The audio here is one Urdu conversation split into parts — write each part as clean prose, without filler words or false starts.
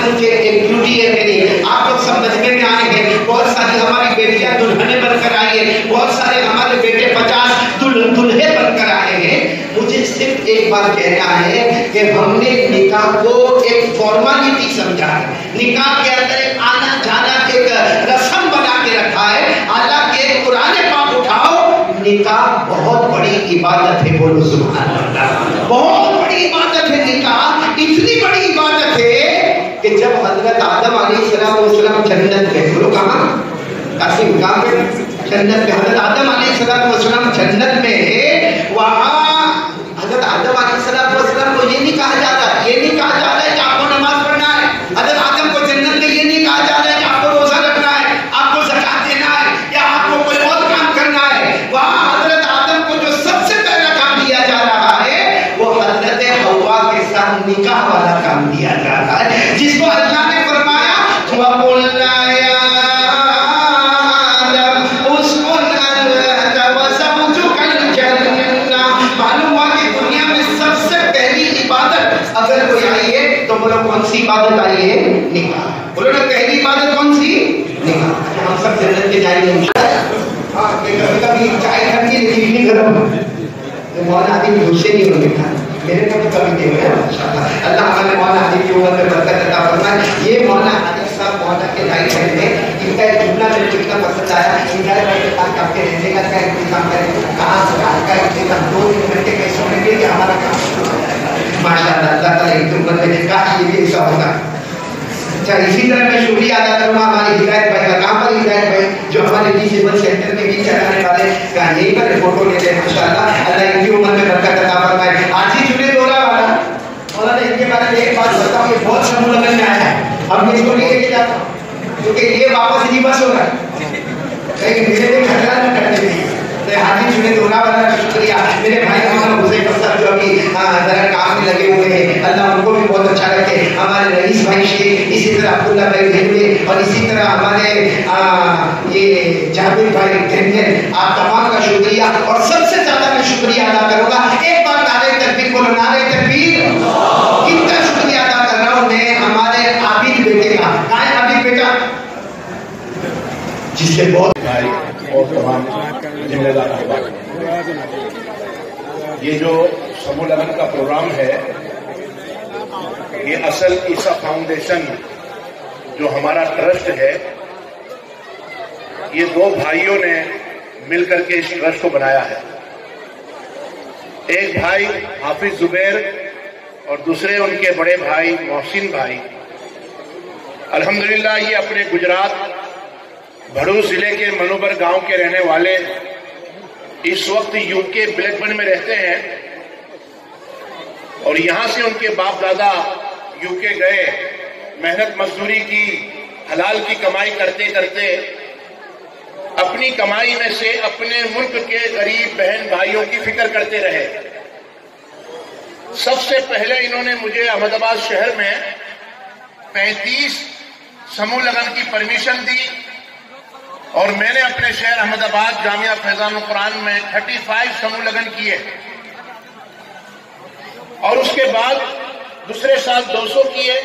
قسم کے ایک ڈیوٹی ہے میری، آپ لوگ سب مجمع میں آئے ہیں، بہت ساری ہماری بیٹیاں دلہنیں بن کر آئی ہیں، بہت سارے ہمارے بیٹے 50 دلہے بن کر آئے ہیں۔ مجھے صرف ایک بات کہنا ہے کہ ہم نے نکاح کو ایک فارمالٹی سمجھا ہے، نکاح کے اندر ایک آنا جانا ایک رسم بنا کے رکھا ہے، حالانکہ قرآن پاک اٹھاؤ، نکاح بہت بڑی عبادت ہے، بولو سبحان اللہ، بہت بڑی عبادت ہے نکاح، اتنی بڑی عبادت ہے کہ جب حضرت آدم علیہ السلام جنت میں، بولو کہاں؟ قاسم کہاں پہ؟ جنت میں۔ حضرت آدم علیہ السلام جنت میں ہے، وہاں حضرت آدم علیہ السلام کو یہ نہیں کہا جاتا، یہ نہیں کہا جاتا ہے کہ آپ کو نماز پڑھنا ہے، حضرت آدم کو جنت میں یہ نہیں کہا جاتا ہے کہ آپ کو روزہ رکھنا ہے، آپ کو زکات دینا ہے، یا آپ کو کوئی اور کام کرنا ہے۔ وہاں حضرت آدم کو جو سب سے پہلا کام دیا جا رہا ہے وہ حضرت حوا کے ساتھ نکاح والا کام دیا جا رہا ہے، جس کو اللہ نے فرمایا وَقُلْنَا يَا آدَمُ اسْكُنْ أَنْتَ وَزَوْجُكَ الْجَنَّةَ۔ معلوم ہوا کہ دنیا میں سب سے پہلی عبادت اگر کوئی آئی ہے تو بولو کون سی عبادت آئی ہے؟ نکاح۔ بولو نا پہلی عبادت کون سی؟ نکاح۔ ہم سب جنت کے جائیں گے ہاں، کہ کبھی کبھی چائے ٹھنڈی لیکن نہیں گرم، مولانا عادی غصے نہیں ہونے کا، میرے کو تو کبھی دے گا ماشاءاللہ۔ اللہ ہمارے مولانا عادی کی عمر میں برکت عطا فرمائے۔ یہ مولانا عادی صاحب مولانا کے رائٹ ہینڈ میں، ان کا ایک جملہ میرے کو اتنا پسند آیا، ان کا آپ کے رہنے کا کیا انتظام کریں، کہاں سے کا انتظام، 2-3 گھنٹے کیسے ہونے کے لیے ہمارا کام ماشاء اللہ۔ اللہ تعالیٰ ایک عمر میں کاش یہ بھی ایسا ہوگا۔ اچھا، اسی طرح میں شکریہ ادا کروں گا ہمارے ہدایت بھائی کا۔ کہاں پر ہدایت بھائی؟ جو ہمارے ڈسیبل سینٹر میں بھی چلانے والے، یہی پر فوٹو لیتے ہیں ماشاءاللہ۔ اللہ ان کی عمر میں برکت عطا فرمائے۔ آج ہی جنید دورہ والا مولانا، ان کے بارے میں ایک بات بتاؤں، یہ بہت سمو لگن میں آیا ہے، اب میں اس کو لے کے جاتا ہوں کیونکہ یہ واپس نہیں بس ہوگا، کہیں میرے لیے خطرہ نہ کرنے دیجیے۔ حاجی جنید دورہ والا کا شکریہ۔ میرے بھائی ہمارا حذیفہ صاحب جو ابھی ذرا کام میں لگے ہوئے ہیں، اللہ ان کو بھی بہت اچھا رکھے۔ ہمارے رئیس بھائی شیخ، اسی طرح عبداللہ بھائی دھنوے، اور اسی طرح ہمارے یہ جاوید بھائی دھنوے، آپ تمام کا شکریہ۔ اور سب سے زیادہ میں شکریہ ادا کروں گا، ایک بار نعرہ تکبیر بولو، نعرہ تکبیر۔ کتنا شکریہ ادا کر رہا ہوں میں ہمارے عابد بیٹے کا۔ کہاں ہے عابد بیٹا؟ جس سے بہت بھائی اور تمام ذمہ دار احباب، یہ جو سمو لگن کا پروگرام ہے، یہ اصل عیسیٰ فاؤنڈیشن جو ہمارا ٹرسٹ ہے، یہ 2 بھائیوں نے مل کر کے اس ٹرسٹ کو بنایا ہے۔ ایک بھائی حافظ زبیر اور دوسرے ان کے بڑے بھائی محسن بھائی۔ الحمدللہ یہ اپنے گجرات بھڑوچ ضلع کے منوبر گاؤں کے رہنے والے، اس وقت یو کے بلیک بن میں رہتے ہیں، اور یہاں سے ان کے باپ دادا یو کے گئے، محنت مزدوری کی، حلال کی کمائی کرتے کرتے اپنی کمائی میں سے اپنے ملک کے غریب بہن بھائیوں کی فکر کرتے رہے۔ سب سے پہلے انہوں نے مجھے احمد آباد شہر میں 35 سمو لگن کی پرمیشن دی، اور میں نے اپنے شہر احمد آباد جامعہ فیضان القرآن میں 35 سمو لگن کیے، اور اس کے بعد دوسرے سال 200 کیے،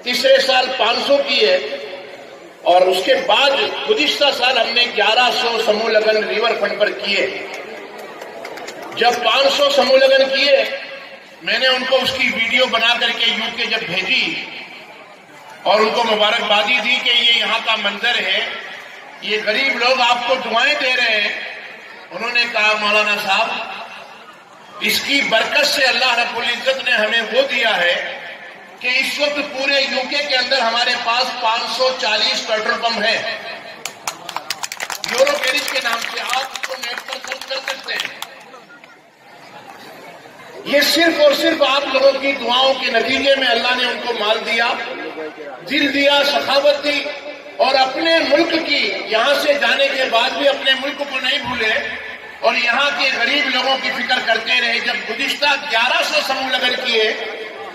تیسرے سال 500 کیے، اور اس کے بعد گزشتہ سال ہم نے 1100 سمو لگن ریور فنڈ پر کیے۔ جب 500 سمو لگن کیے، میں نے ان کو اس کی ویڈیو بنا کر کے یو کے جب بھیجی اور ان کو مبارکبادی دی کہ یہ یہاں کا منظر ہے، یہ غریب لوگ آپ کو دعائیں دے رہے ہیں، انہوں نے کہا مولانا صاحب اس کی برکت سے اللہ رب العزت نے ہمیں وہ دیا ہے کہ اس وقت پورے یو کے اندر ہمارے پاس 540 پیٹرول پمپ ہیں، یورو گیریج کے نام سے، آپ اس کو نیٹ پر سرچ کر سکتے ہیں۔ یہ صرف اور صرف آپ لوگوں کی دعاؤں کے نتیجے میں اللہ نے ان کو مال دیا، دل دیا، سخاوت دی، اور اپنے ملک کی، یہاں سے جانے کے بعد بھی اپنے ملک کو نہیں بھولے اور یہاں کے غریب لوگوں کی فکر کرتے رہے۔ جب گزشتہ 1100 سمو لگن کیے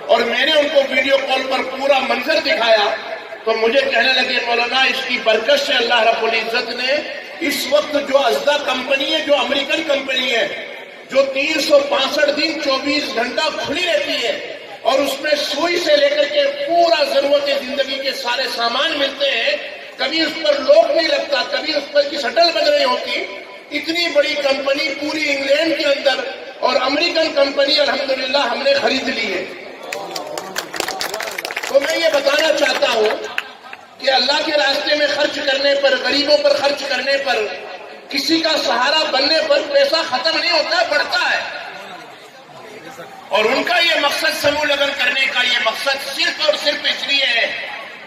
اور میں نے ان کو ویڈیو کال پر پورا منظر دکھایا تو مجھے کہنے لگے مولانا اس کی برکت سے اللہ رب العزت نے اس وقت جو ازدا کمپنی ہے، جو امریکن کمپنی ہے، جو 365 دن 24 گھنٹہ کھلی رہتی ہے اور اس میں سوئی سے لے کر کے پورا ضرورت سارے سامان ملتے ہیں، کبھی اس پر لوک نہیں لگتا، کبھی اس پر کی شٹل بند نہیں ہوتی. اتنی بڑی کمپنی پوری انگلینڈ کے اندر اور امریکن کمپنی الحمدللہ ہم نے خرید لی ہے. تو میں یہ بتانا چاہتا ہوں کہ اللہ کے راستے میں خرچ کرنے پر، غریبوں پر خرچ کرنے پر، کسی کا سہارا بننے پر پیسہ ختم نہیں ہوتا، بڑھتا ہے. اور ان کا یہ مقصد سموہ لگن کرنے کا یہ مقصد صرف اور صرف اس لیے ہے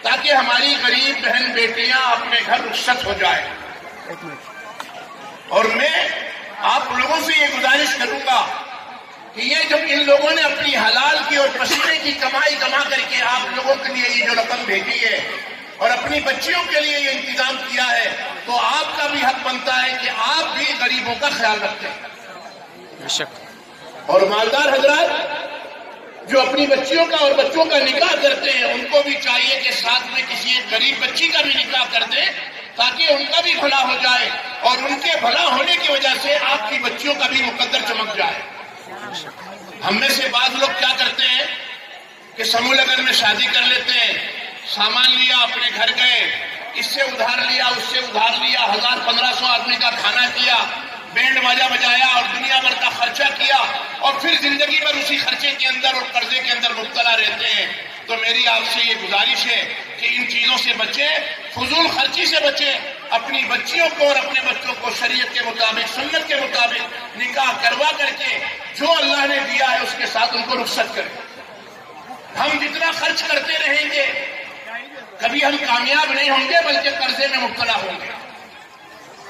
تاکہ ہماری غریب بہن بیٹیاں اپنے گھر رخصت ہو جائے. اور میں آپ لوگوں سے یہ گزارش کروں گا کہ یہ جب ان لوگوں نے اپنی حلال کی اور پسینے کی کمائی کما کر کے آپ لوگوں کے لیے یہ جو رقم بھیجی ہے اور اپنی بچیوں کے لیے یہ انتظام کیا ہے، تو آپ کا بھی حق بنتا ہے کہ آپ بھی غریبوں کا خیال رکھیں. اور مالدار حضرات جو اپنی بچیوں کا اور بچوں کا نکاح کرتے ہیں، ان کو بھی چاہیے کہ ساتھ میں کسی ایک غریب بچی کا بھی نکاح کر دیں تاکہ ان کا بھی بھلا ہو جائے اور ان کے بھلا ہونے کی وجہ سے آپ کی بچیوں کا بھی مقدر چمک جائے. ہم میں سے بعض لوگ کیا کرتے ہیں کہ سموہ لگن میں شادی کر لیتے ہیں، سامان لیا، اپنے گھر گئے، اس سے ادھار لیا، اس سے ادھار لیا، 1000-1500 آدمی کا کھانا کیا، بینڈ باجا بجایا اور دنیا بھر کا خرچہ کیا، اور پھر زندگی بھر اسی خرچے کے اندر اور قرضے کے اندر مبتلا رہتے ہیں. تو میری آپ سے یہ گزارش ہے کہ ان چیزوں سے بچیں، فضول خرچی سے بچیں، اپنی بچیوں کو اور اپنے بچوں کو شریعت کے مطابق، سنت کے مطابق نکاح کروا کر کے جو اللہ نے دیا ہے اس کے ساتھ ان کو رخصت کریں. ہم جتنا خرچ کرتے رہیں گے کبھی ہم کامیاب نہیں ہوں گے بلکہ قرضے میں مبتلا ہوں گے.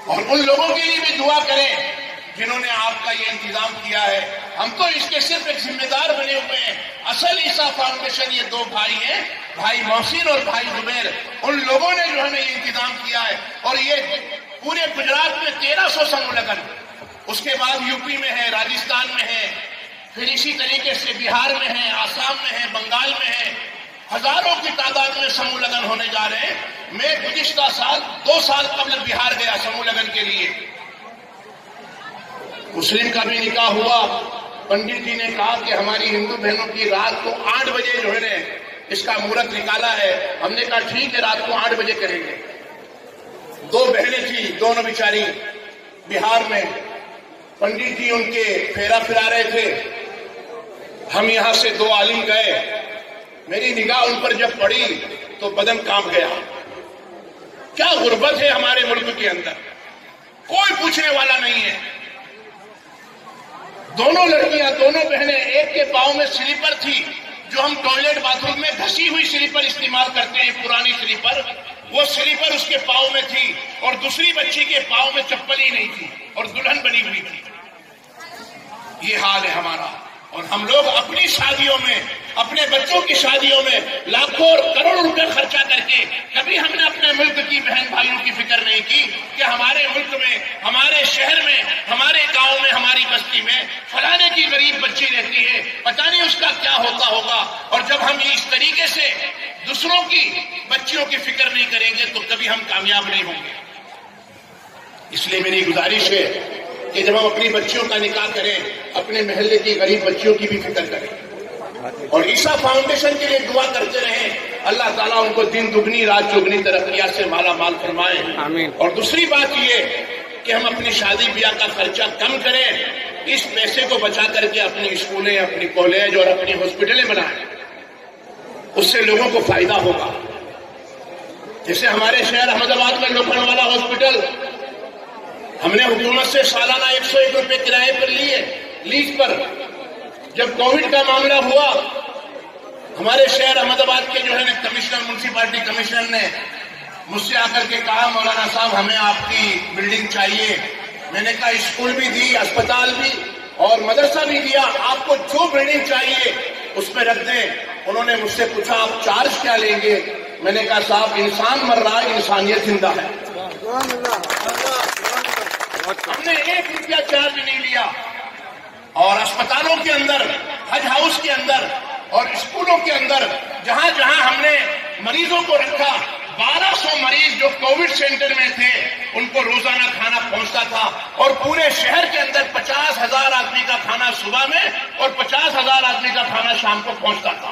اور ان لوگوں کے لیے بھی دعا کریں جنہوں نے آپ کا یہ انتظام کیا ہے. ہم تو اس کے صرف ایک ذمہ دار بنے ہوئے ہیں. اصل عیسیٰ فاؤنڈیشن یہ 2 بھائی ہیں، بھائی محسن اور بھائی زبیر. ان لوگوں نے جو ہے نا یہ انتظام کیا ہے، اور یہ پورے گجرات میں 1300 سموہ لگن، اس کے بعد یوپی میں ہے، راجستھان میں ہے، پھر اسی طریقے سے بہار میں ہے، آسام میں ہے، بنگال میں ہے. ہزاروں کی تعداد میں سموہ لگن ہونے جا رہے ہیں. میں گزشتہ سال 2 سال قبل بہار گیا سموہ لگن کے لیے. مسلم کا بھی نکاح ہوا. پنڈت جی نے کہا کہ ہماری ہندو بہنوں کی رات کو 8 بجے جو ہے نا اس کا مہورت نکالا ہے. ہم نے کہا ٹھیک ہے، رات کو 8 بجے کریں گے. 2 بہنیں تھیں، دونوں بیچاری بہار میں. پنڈت جی ان کے پھیرا پھرا رہے تھے. ہم یہاں سے 2 عالم گئے. میری نگاہ ان پر جب پڑی تو بدن کانپ گیا. کیا غربت ہے ہمارے ملک کے اندر، کوئی پوچھنے والا نہیں ہے. دونوں لڑکیاں، دونوں بہنیں، ایک کے پاؤں میں سلیپر تھی جو ہم ٹوائلٹ باتھ روم میں گھسی ہوئی سلیپر استعمال کرتے ہیں، پرانی سلیپر، وہ سلیپر اس کے پاؤں میں تھی، اور دوسری بچی کے پاؤں میں چپل ہی نہیں تھی اور دلہن بنی ہوئی تھی. یہ حال ہے ہمارا. اور ہم لوگ اپنی شادیوں میں، اپنے بچوں کی شادیوں میں لاکھوں اور کروڑوں روپے خرچہ کر کے کبھی ہم نے اپنے ملک کی بہن بھائیوں کی فکر نہیں کی کہ ہمارے ملک میں، ہمارے شہر میں، ہمارے گاؤں میں، ہماری بستی میں فلانے کی غریب بچی رہتی ہے، پتہ نہیں اس کا کیا ہوتا ہوگا. اور جب ہم اس طریقے سے دوسروں کی بچیوں کی فکر نہیں کریں گے تو کبھی ہم کامیاب نہیں ہوں گے. اس لیے میری گزارش ہے کہ جب ہم اپنی بچیوں کا نکاح کریں، اپنے محلے کی غریب بچیوں کی بھی فکر کریں، اور عیسیٰ فاؤنڈیشن کے لیے دعا کرتے رہیں. اللہ تعالیٰ ان کو دن دگنی رات چگنی ترقیات سے مالا مال فرمائے. آمین. اور دوسری بات یہ کہ ہم اپنی شادی بیاہ کا خرچہ کم کریں، اس پیسے کو بچا کر کے اپنی اسکولیں، اپنی کالج اور اپنی ہاسپٹلیں بنائیں. اس سے لوگوں کو فائدہ ہوگا. جیسے ہمارے شہر احمد آباد میں لوکھنڈ والا ہاسپٹل ہم نے حکومت سے سالانہ 101 روپے کرائے پر لیے، لیز پر. جب کووڈ کا معاملہ ہوا، ہمارے شہر احمد آباد کے جو ہے نا کمشنر، میونسپلٹی کمشنر نے مجھ سے آ کر کے کہا مولانا صاحب ہمیں آپ کی بلڈنگ چاہیے. میں نے کہا اسکول بھی دی، اسپتال بھی اور مدرسہ بھی دیا، آپ کو جو بلڈنگ چاہیے اس میں رکھ دیں. انہوں نے مجھ سے پوچھا آپ چارج کیا لیں گے؟ میں نے کہا صاحب انسان مر رہا ہے، انسانیت زندہ ہے. ہم نے 1 روپیہ چارج نہیں لیا. اور اسپتالوں کے اندر، حج ہاؤس کے اندر اور اسکولوں کے اندر جہاں جہاں ہم نے مریضوں کو رکھا، 1200 مریض جو کووڈ سینٹر میں تھے ان کو روزانہ کھانا پہنچتا تھا. اور پورے شہر کے اندر 50,000 آدمی کا کھانا صبح میں اور 50,000 آدمی کا کھانا شام کو پہنچتا تھا.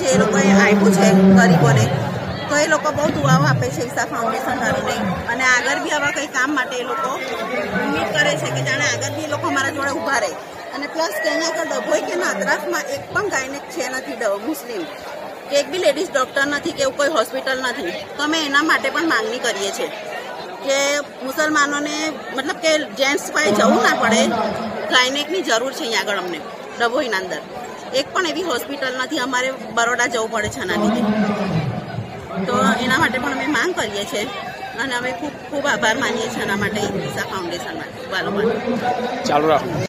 છે એ લોકોએ આપ્યું છે ગરીબોને, તો એ લોકો બહુ દુઆઓ આપે છે ઈસા ફાઉન્ડેશન ધરીને, અને આગળ બી આવા કંઈ કામ માટે એ લોકો ઉમ્મીદ કરે છે કે જાણે આગળ બી એ લોકો અમારા જોડે ઊભા રહે। અને પ્લસ કે અહીંયા આગળ ડભોઈ કે નાદરાસમાં એક પણ ગાયનેક છે નથી મુસ્લિમ, કે એક બી લેડીઝ ડૉક્ટર નથી, કે એવું કોઈ હોસ્પિટલ નથી। તો અમે એના માટે પણ માંગણી કરીએ છીએ કે મુસલમાનોને મતલબ કે જેન્ટ્સ પાસે જવું ના પડે, ગાયનેકની જરૂર છે અહીંયા આગળ અમને ડભોઈના અંદર। એક પણ એવી હોસ્પિટલ નથી, અમારે બરોડા જવું પડે છે આના લીધે। તો એના માટે પણ અમે માંગ કરીએ છીએ, અને અમે ખૂબ ખૂબ આભાર માનીએ છીએ આના માટે ઈસા ફાઉન્ડેશન માટે વાલો માટે। ચાલુ રાખો।